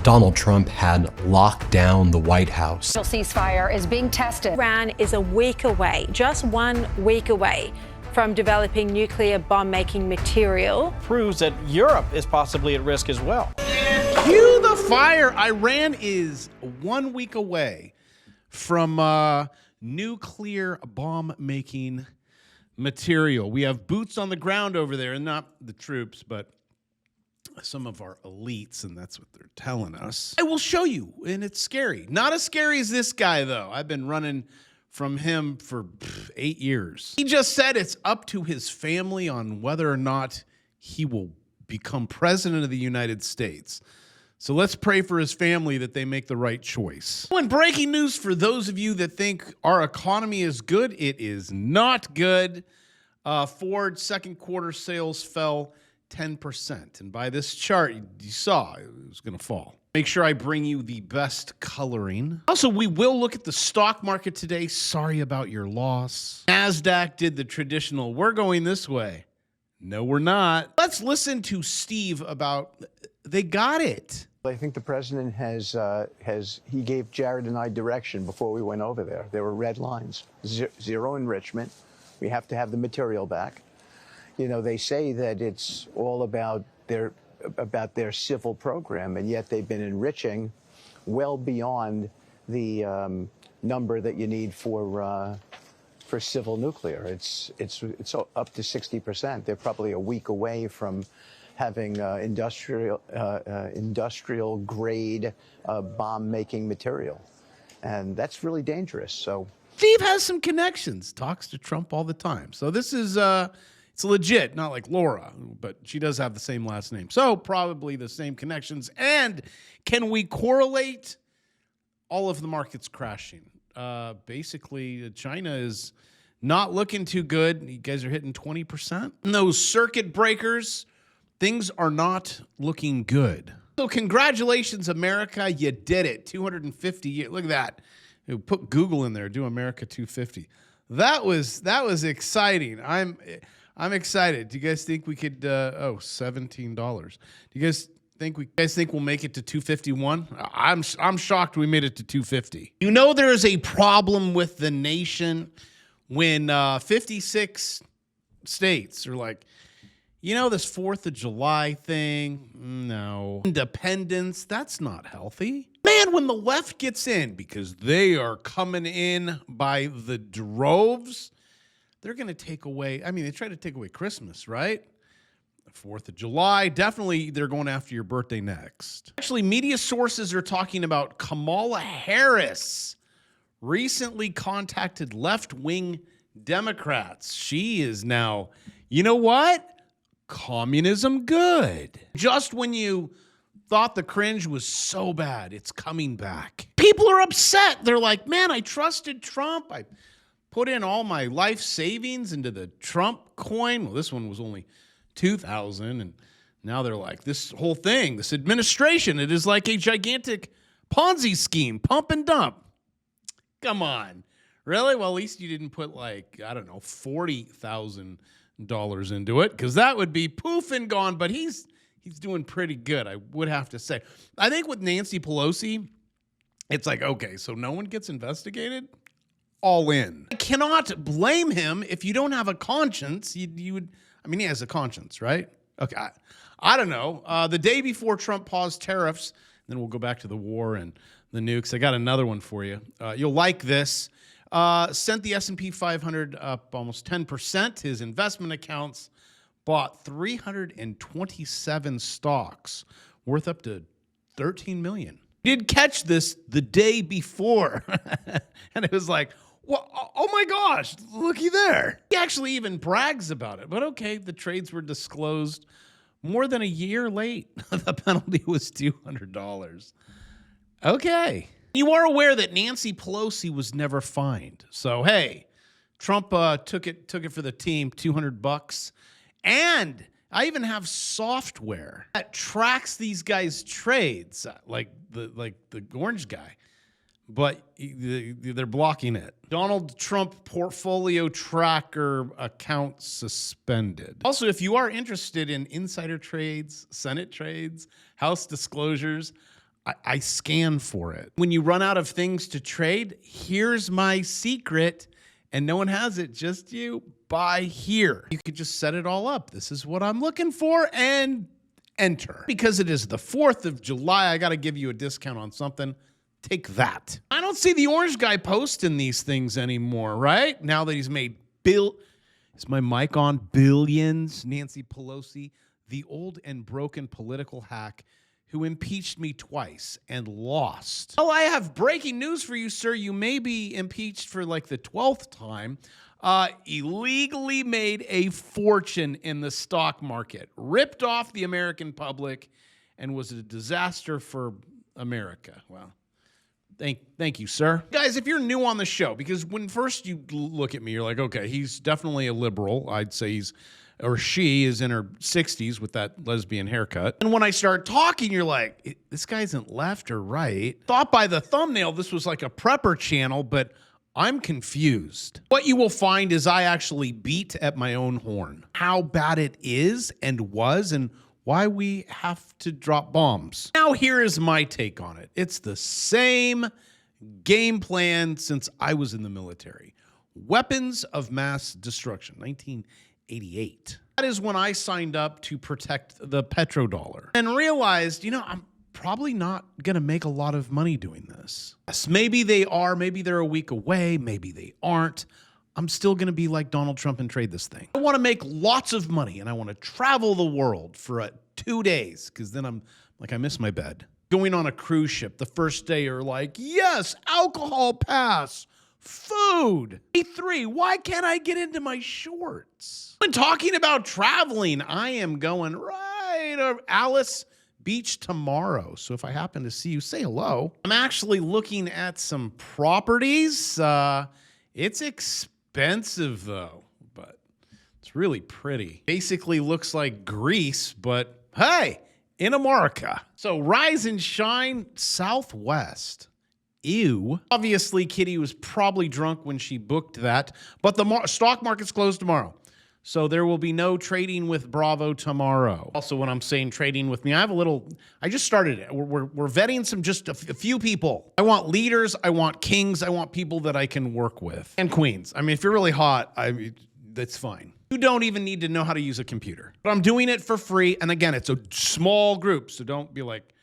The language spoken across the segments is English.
Donald Trump had locked down the White House. The ceasefire is being tested. Iran is a week away, just 1 week away, from developing nuclear bomb-making material. Proves that Europe is possibly at risk as well. Cue the fire. Iran is 1 week away from nuclear bomb-making material. We have boots on the ground over there, and not the troops, but some of our elites, and that's what they're telling us. I will show you, and it's scary. Not as scary as this guy, though. I've been running from him for 8 years. He just said it's up to his family on whether or not he will become president of the United States. So let's pray for his family that they make the right choice. When breaking news for those of you that think our economy is good, it is not good. Ford second quarter sales fell 10%. And by this chart, you saw it was going to fall. Make sure I bring you the best coloring. Also, we will look at the stock market today. Sorry about your loss. NASDAQ did the traditional, we're going this way. No, we're not. Let's listen to Steve about, they got it. I think the president he gave Jared and I direction before we went over there. There were red lines, zero enrichment. We have to have the material back. You know, they say that it's all about their civil program, and yet they've been enriching well beyond the number that you need for civil nuclear. It's up to 60%. They're probably a week away from having industrial grade bomb making material, and that's really dangerous. So Steve has some connections, talks to Trump all the time. So this is it's legit, not like Laura, but she does have the same last name. So probably the same connections. And can we correlate all of the markets crashing? Basically, China is not looking too good. You guys are hitting 20%. And those circuit breakers, things are not looking good. So congratulations, America. You did it. 250 years. Look at that. Put Google in there. Do America 250. That was exciting. I'm excited. Do you guys think we could? $17. Do you guys think we'll make it to 251? I'm shocked we made it to 250. You know there is a problem with the nation when 56 states are like, you know, this 4th of July thing, no. Independence, that's not healthy. Man, when the left gets in, because they are coming in by the droves, they're going to take away, I mean, they try to take away Christmas, right? The 4th of July, definitely they're going after your birthday next. Actually, media sources are talking about Kamala Harris recently contacted left-wing Democrats. She is now, you know what? Communism good. Just when you thought the cringe was so bad, it's coming back. People are upset. They're like, man, I trusted Trump. I put in all my life savings into the Trump coin. Well, this one was only $2,000. And now they're like, this whole thing, this administration, it is like a gigantic Ponzi scheme, pump and dump. Come on. Really? Well, at least you didn't put like, I don't know, $40,000 into it, because that would be poof and gone. But he's doing pretty good, I would have to say. I think with Nancy Pelosi, it's like, okay, so no one gets investigated? All in. I cannot blame him if you don't have a conscience. You would, I mean, he has a conscience, right? Okay, I don't know. The day before Trump paused tariffs, then we'll go back to the war and the nukes. I got another one for you. You'll like this. Sent the S&P 500 up almost 10%. His investment accounts bought 327 stocks worth up to $13 million. Did catch this the day before. And it was like, well, oh my gosh, looky there. He actually even brags about it. But okay, the trades were disclosed more than a year late. The penalty was $200. Okay. You are aware that Nancy Pelosi was never fined. So, hey, Trump took it for the team, $200. And I even have software that tracks these guys' trades, like the orange guy. But they're blocking it. Donald Trump portfolio tracker account suspended. Also, if you are interested in insider trades, Senate trades, House disclosures, I scan for it. When you run out of things to trade, here's my secret, and no one has it, just you. Buy here. You could just set it all up. This is what I'm looking for, and enter. Because it is the 4th of July, I got to give you a discount on something. Take that. I don't see the orange guy posting these things anymore, right? Now that he's made is my mic on? Billions. Nancy Pelosi, the old and broken political hack who impeached me twice and lost. Well, I have breaking news for you, sir. You may be impeached for like the 12th time. Illegally made a fortune in the stock market, ripped off the American public, and was a disaster for America. Well, thank you, sir. Guys, if you're new on the show, because when first you look at me, you're like, okay, he's definitely a liberal. I'd say she is in her 60s with that lesbian haircut. And when I start talking, you're like, this guy isn't left or right. Thought by the thumbnail this was like a prepper channel, but I'm confused. What you will find is I actually beat at my own horn. How bad it is and was and why we have to drop bombs. Now here is my take on it. It's the same game plan since I was in the military. Weapons of mass destruction, 1988. That is when I signed up to protect the petrodollar and realized, I'm probably not going to make a lot of money doing this. Yes, maybe they are. Maybe they're a week away. Maybe they aren't. I'm still going to be like Donald Trump and trade this thing. I want to make lots of money, and I want to travel the world for 2 days, because then I'm like, I miss my bed. Going on a cruise ship, the first day you're like, yes, alcohol pass, food. Day 3, why can't I get into my shorts? When talking about traveling, I am going right over Alice Beach tomorrow. So if I happen to see you, say hello. I'm actually looking at some properties. It's expensive though, but it's really pretty. Basically looks like Greece, but hey, in America. So rise and shine Southwest. Ew. Obviously, Kitty was probably drunk when she booked that, but the stock market's closed tomorrow. So there will be no trading with Bravo tomorrow. Also, when I'm saying trading with me, I just started it. We're vetting just a few people. I want leaders. I want kings. I want people that I can work with. And queens. I mean, if you're really hot, that's fine. You don't even need to know how to use a computer. But I'm doing it for free. And again, it's a small group. So don't be like,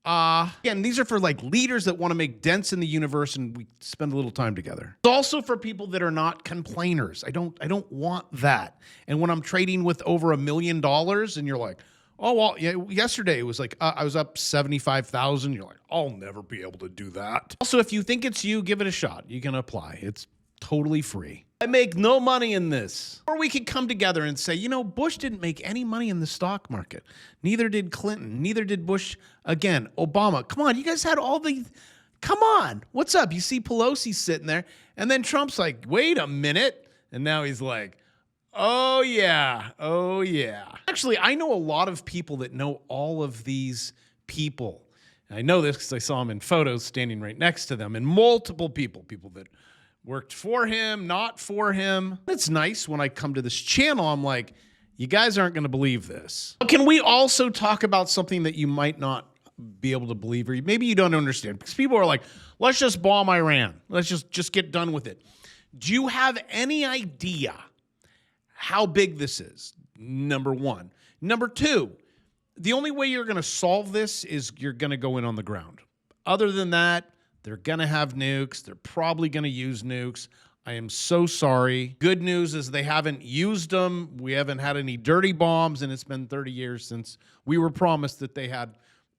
again, these are for like leaders that want to make dents in the universe, and we spend a little time together. It's also for people that are not complainers. I don't want that. And when I'm trading with over $1 million and you're like, oh, well, yeah, yesterday it was like, I was up 75,000. You're like, I'll never be able to do that. Also, if you think it's you, give it a shot. You can apply. It's totally free. I make no money in this. Or we could come together and say, Bush didn't make any money in the stock market. Neither did Clinton. Neither did Bush. Again, Obama. Come on, you guys had come on. What's up? You see Pelosi sitting there. And then Trump's like, wait a minute. And now he's like, oh yeah. Oh yeah. Actually, I know a lot of people that know all of these people. And I know this because I saw them in photos standing right next to them. And multiple people that worked for him, not for him. It's nice when I come to this channel, I'm like, you guys aren't going to believe this. But can we also talk about something that you might not be able to believe, or maybe you don't understand? Because people are like, let's just bomb Iran. Let's just get done with it. Do you have any idea how big this is? Number one. Number two, the only way you're going to solve this is you're going to go in on the ground. Other than that, they're going to have nukes. They're probably going to use nukes. I am so sorry. Good news is they haven't used them. We haven't had any dirty bombs, and it's been 30 years since we were promised that they had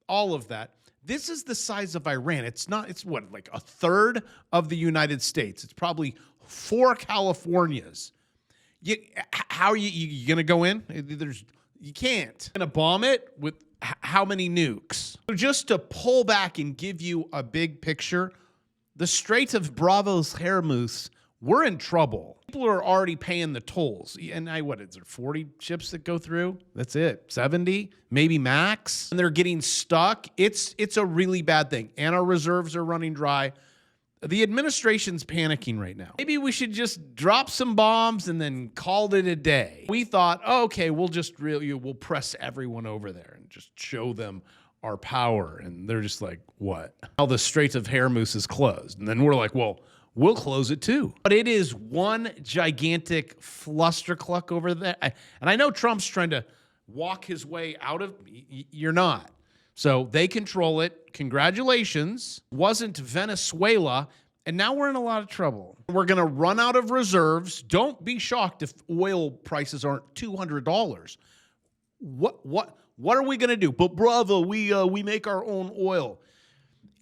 all of that. This is the size of Iran. It's what, like a third of the United States. It's probably 4 Californias. How are you going to go in? You can't. You're going to bomb it with how many nukes? So just to pull back and give you a big picture, the Strait of Bravos Hormuz, we're in trouble. People are already paying the tolls. And what is there, 40 ships that go through? That's it. 70, maybe max. And they're getting stuck. It's a really bad thing. And our reserves are running dry. The administration's panicking right now. Maybe we should just drop some bombs and then call it a day. We thought, oh, okay, we'll press everyone over there and just show them our power. And they're just like, what? Now the Straits of Hormuz is closed. And then we're like, well, we'll close it too. But it is one gigantic flustercluck over there. And I know Trump's trying to walk his way out of, you're not. So they control it. Congratulations. Wasn't Venezuela. And now we're in a lot of trouble. We're going to run out of reserves. Don't be shocked if oil prices aren't $200. What are we going to do? But bravo, we make our own oil.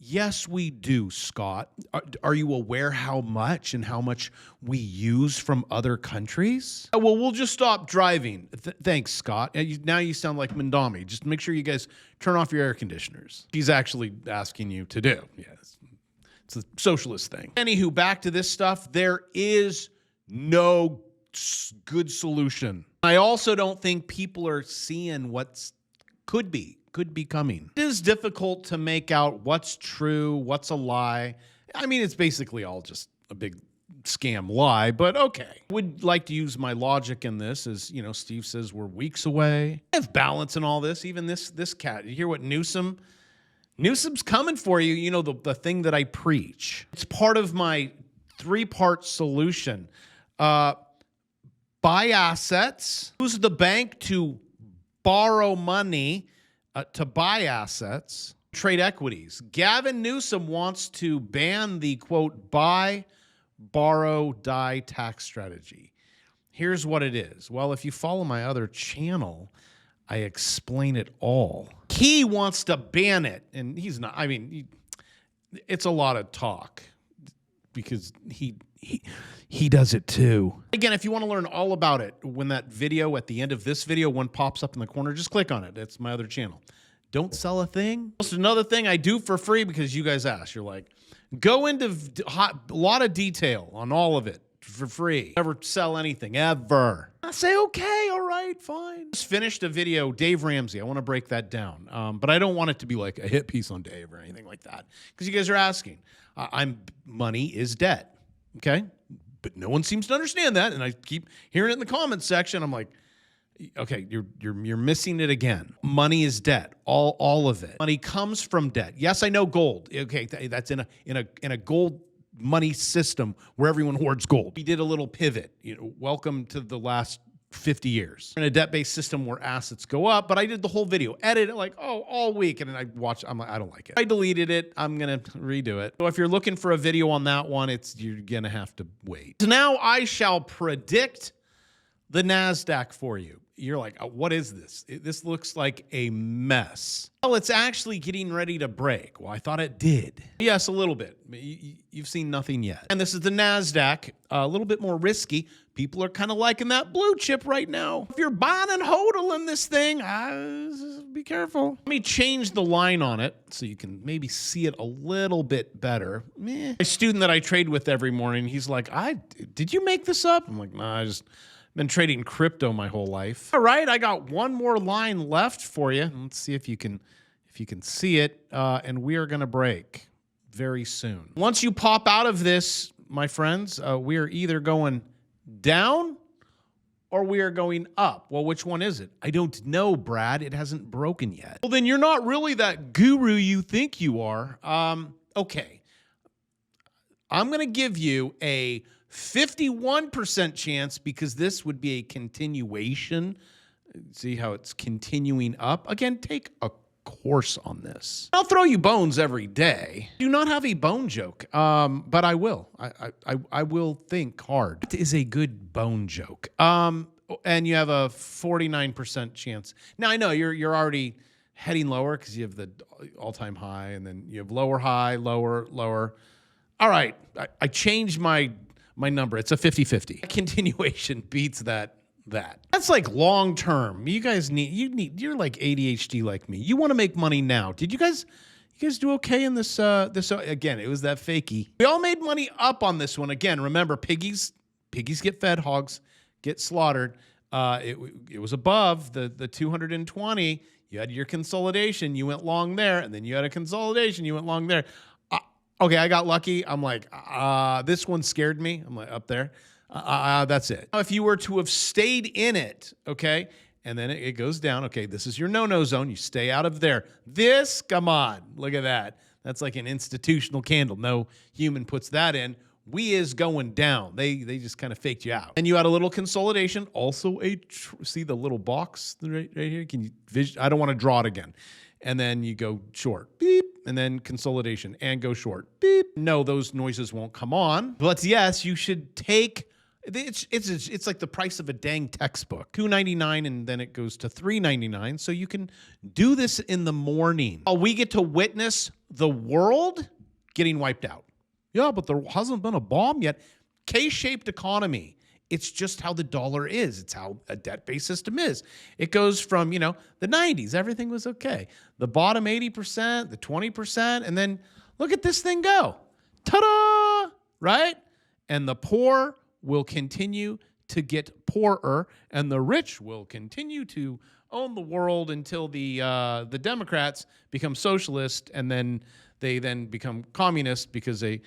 Yes, we do, Scott. Are you aware how much and how much we use from other countries? Well, we'll just stop driving. Thanks, Scott. Now you sound like Mandami. Just make sure you guys turn off your air conditioners. He's actually asking you to do. Yes, it's a socialist thing. Anywho, back to this stuff. There is no good solution. I also don't think people are seeing what's could be coming. It is difficult to make out what's true, what's a lie. I mean, it's basically all just a big scam lie, but okay. I would like to use my logic in this as, you know, Steve says we're weeks away. I have balance in all this. Even this cat. You hear what Newsom's coming for you, you know, the thing that I preach. It's part of my 3-part solution. Buy assets. Use the bank to borrow money to buy assets. Trade equities. Gavin Newsom wants to ban the, quote, buy, borrow, die tax strategy. Here's what it is. Well, if you follow my other channel, I explain it all. He wants to ban it, and he's not. I mean, it's a lot of talk because he does it too. Again, if you want to learn all about it, when that video at the end of this video, one pops up in the corner, just click on it. That's my other channel. Don't sell a thing. Just another thing I do for free because you guys asked. You're like, go into a lot of detail on all of it for free. Never sell anything, ever. I say, okay, all right, fine. Just finished a video, Dave Ramsey. I want to break that down. But I don't want it to be like a hit piece on Dave or anything like that because you guys are asking. Money is debt, okay? But no one seems to understand that, and I keep hearing it in the comments section. I'm like, okay, you're missing it again. Money is debt, all of it. Money comes from debt. Yes, I know gold. Okay, that's in a gold money system where everyone hoards gold. We did a little pivot. You know, welcome to the last 50 years. In a debt-based system where assets go up, but I did the whole video, edited it like, all week, and then I watched, I'm like, I don't like it. I deleted it. I'm gonna redo it. So if you're looking for a video on that one, you're gonna have to wait. So now I shall predict the NASDAQ for you. You're like, what is this? This looks like a mess. Well, it's actually getting ready to break. Well, I thought it did. Yes, a little bit. You've seen nothing yet. And this is the NASDAQ, a little bit more risky. People are kind of liking that blue chip right now. If you're buying and hodling this thing, be careful. Let me change the line on it so you can maybe see it a little bit better. Meh. A student that I trade with every morning, he's like, did you make this up? I'm like, nah, I just been trading crypto my whole life. All right, I got one more line left for you. Let's see if you can see it. And we are going to break very soon. Once you pop out of this, my friends, we are either going down or we are going up. Well, which one is it? I don't know, Brad. It hasn't broken yet. Well, then you're not really that guru you think you are. Okay. I'm going to give you a 51% chance because this would be a continuation. See how it's continuing up? Again, take a course on this. I'll throw you bones every day. Do not have a bone joke, but I will. I will think hard. It is a good bone joke. And you have a 49% chance. Now I know you're already heading lower because you have the all-time high, and then you have lower high, lower, lower. All right, I changed my number. It's a 50-50. Continuation beats that. That's like long term. You guys you're like ADHD like me. You want to make money now. Did you guys do okay in this again, it was that fakey. We all made money up on this one. Again, remember piggies get fed, hogs get slaughtered. It was above the 220. You had your consolidation, you went long there, and then you had a consolidation, you went long there. Okay, I got lucky. I'm like, this one scared me. I'm like, up there. That's it. Now, if you were to have stayed in it, okay, and then it goes down. Okay, this is your no-no zone. You stay out of there. This, come on, look at that. That's like an institutional candle. No human puts that in. We is going down. They just kind of faked you out. And you had a little consolidation. Also see the little box right here? Can you I don't want to draw it again. And then you go short, beep, and then consolidation and go short, beep. No, those noises won't come on. But yes, you should take, it's like the price of a dang textbook. $2.99 and then it goes to $3.99. So you can do this in the morning. We get to witness the world getting wiped out. Yeah, but there hasn't been a bomb yet. K-shaped economy. It's just how the dollar is. It's how a debt-based system is. It goes from, the 90s. Everything was okay. The bottom 80%, the 20%, and then look at this thing go. Ta-da! Right? And the poor will continue to get poorer, and the rich will continue to own the world until the Democrats become socialist, and then they then become communist because a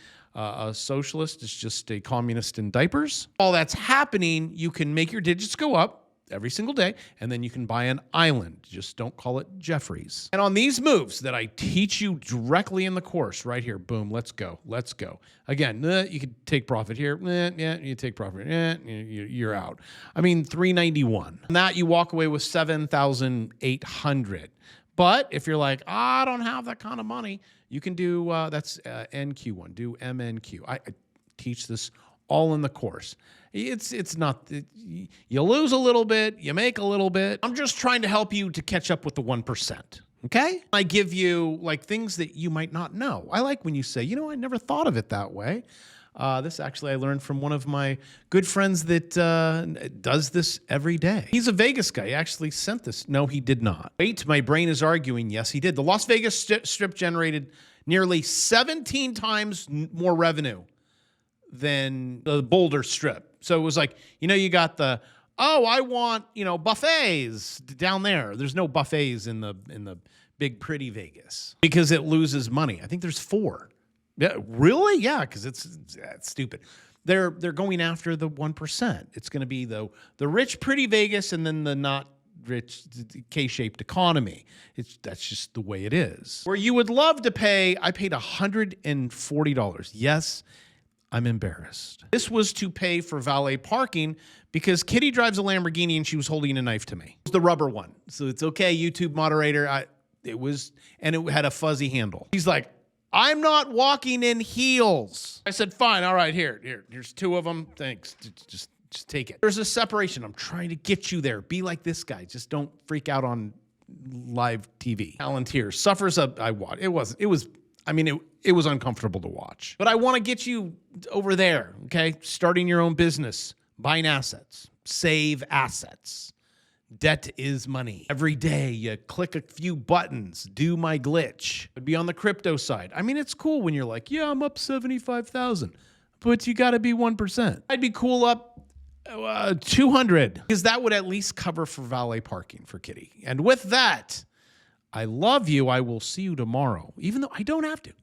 socialist is just a communist in diapers. While that's happening, you can make your digits go up every single day, and then you can buy an island. Just don't call it Jeffries. And on these moves that I teach you directly in the course right here, boom, let's go. Let's go. Again, you could take profit here. Yeah, you take profit. You're out. I mean, 391. On that, you walk away with 7,800. But if you're like, I don't have that kind of money, you can do, that's NQ1, do MNQ. I teach this all in the course. It's not, you lose a little bit, you make a little bit. I'm just trying to help you to catch up with the 1%. Okay? I give you like things that you might not know. I like when you say, I never thought of it that way. This actually I learned from one of my good friends that does this every day. He's a Vegas guy. He actually sent this. No, he did not. Wait, my brain is arguing. Yes, he did. The Las Vegas Strip generated nearly 17 times more revenue than the Boulder Strip. So it was like, you got the, I want, buffets down there. There's no buffets in the big pretty Vegas because it loses money. I think there's 4. Yeah, really? Yeah, because it's stupid. They're going after the 1%. It's going to be the rich, pretty Vegas, and then the not rich, K-shaped economy. That's just the way it is. Where you would love to pay, I paid $140. Yes, I'm embarrassed. This was to pay for valet parking because Kitty drives a Lamborghini and she was holding a knife to me. It was the rubber one, so it's okay. YouTube moderator, it had a fuzzy handle. He's like, I'm not walking in heels. I said, fine, all right, here's 2 of them. Thanks, just take it. There's a separation. I'm trying to get you there. Be like this guy. Just don't freak out on live TV. Palantir suffers it was uncomfortable to watch. But I want to get you over there, okay? Starting your own business, buying assets, save assets. Debt is money. Every day you click a few buttons, do my glitch. It'd be on the crypto side. I mean, it's cool when you're like, yeah, I'm up 75,000, but you got to be 1%. I'd be cool up 200 because that would at least cover for valet parking for Kitty. And with that, I love you. I will see you tomorrow, even though I don't have to.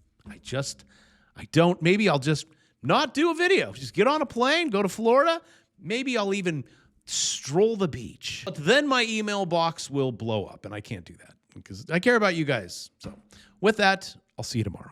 Maybe I'll just not do a video. Just get on a plane, go to Florida. Maybe I'll even stroll the beach. But then my email box will blow up, and I can't do that because I care about you guys. So with that, I'll see you tomorrow.